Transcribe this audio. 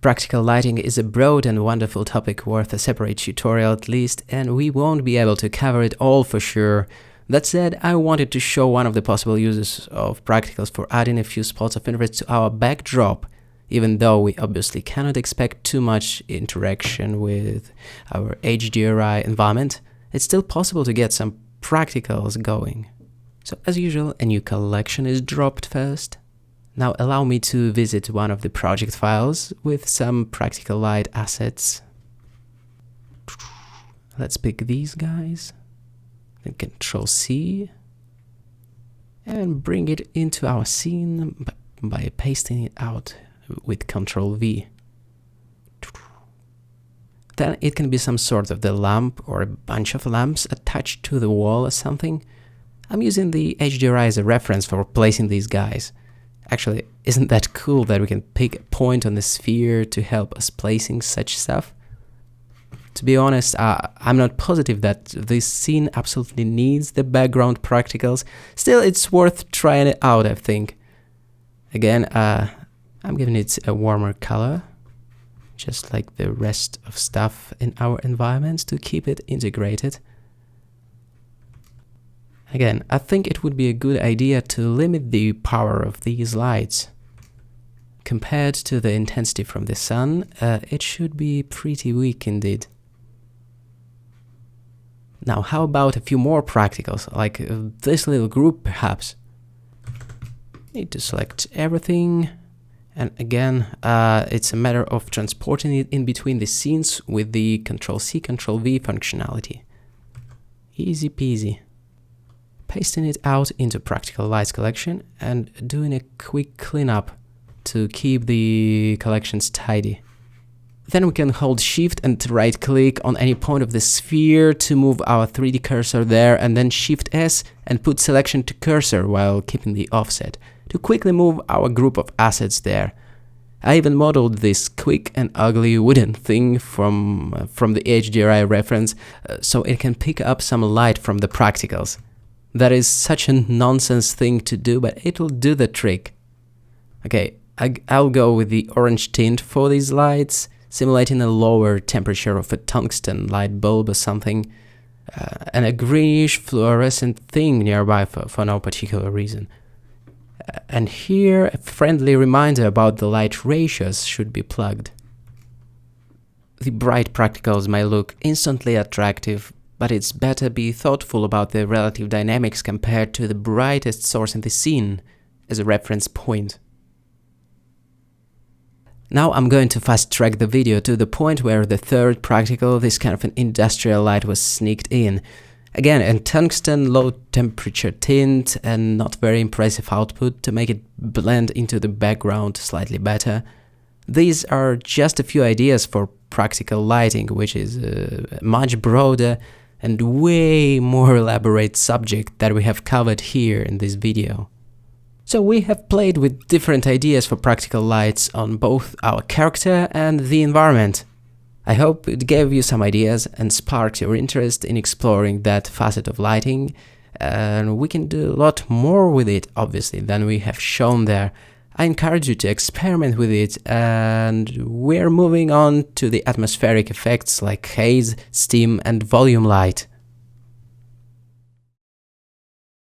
Practical lighting is a broad and wonderful topic worth a separate tutorial at least, and we won't be able to cover it all for sure. That said, I wanted to show one of the possible uses of practicals for adding a few spots of interest to our backdrop. Even though we obviously cannot expect too much interaction with our HDRI environment, it's still possible to get some practicals going. So as usual, a new collection is dropped first. Now allow me to visit one of the project files with some practical light assets. Let's pick these guys, then Control C, and bring it into our scene by pasting it out with Control V. Then it can be some sort of the lamp or a bunch of lamps attached to the wall or something. I'm using the HDRI as a reference for placing these guys. Actually, isn't that cool that we can pick a point on the sphere to help us placing such stuff? To be honest, I'm not positive that this scene absolutely needs the background practicals. Still, it's worth trying it out, I think. Again, I'm giving it a warmer color, just like the rest of stuff in our environment to keep it integrated. Again, I think it would be a good idea to limit the power of these lights. Compared to the intensity from the sun, it should be pretty weak indeed. Now, how about a few more practicals, like this little group perhaps? Need to select everything, and again, it's a matter of transporting it in between the scenes with the Ctrl-C, Ctrl-V functionality. Easy peasy. Pasting it out into Practical Lights collection and doing a quick cleanup to keep the collections tidy. Then we can hold Shift and right click on any point of the sphere to move our 3D cursor there, and then Shift S and put selection to cursor while keeping the offset to quickly move our group of assets there. I even modeled this quick and ugly wooden thing from the HDRI reference so it can pick up some light from the practicals. That is such a nonsense thing to do, but it'll do the trick. Okay, I'll go with the orange tint for these lights, simulating a lower temperature of a tungsten light bulb or something, and a greenish fluorescent thing nearby for no particular reason. And here, a friendly reminder about the light ratios should be plugged. The bright practicals may look instantly attractive, but it's better be thoughtful about the relative dynamics compared to the brightest source in the scene as a reference point. Now I'm going to fast track the video to the point where the third practical, this kind of an industrial light, was sneaked in. Again, a tungsten low temperature tint and not very impressive output to make it blend into the background slightly better. These are just a few ideas for practical lighting, which is a much broader and way more elaborate subject that we have covered here in this video. So we have played with different ideas for practical lights on both our character and the environment. I hope it gave you some ideas and sparked your interest in exploring that facet of lighting, and we can do a lot more with it, obviously, than we have shown there. I encourage you to experiment with it, and we're moving on to the atmospheric effects like haze, steam and volume light.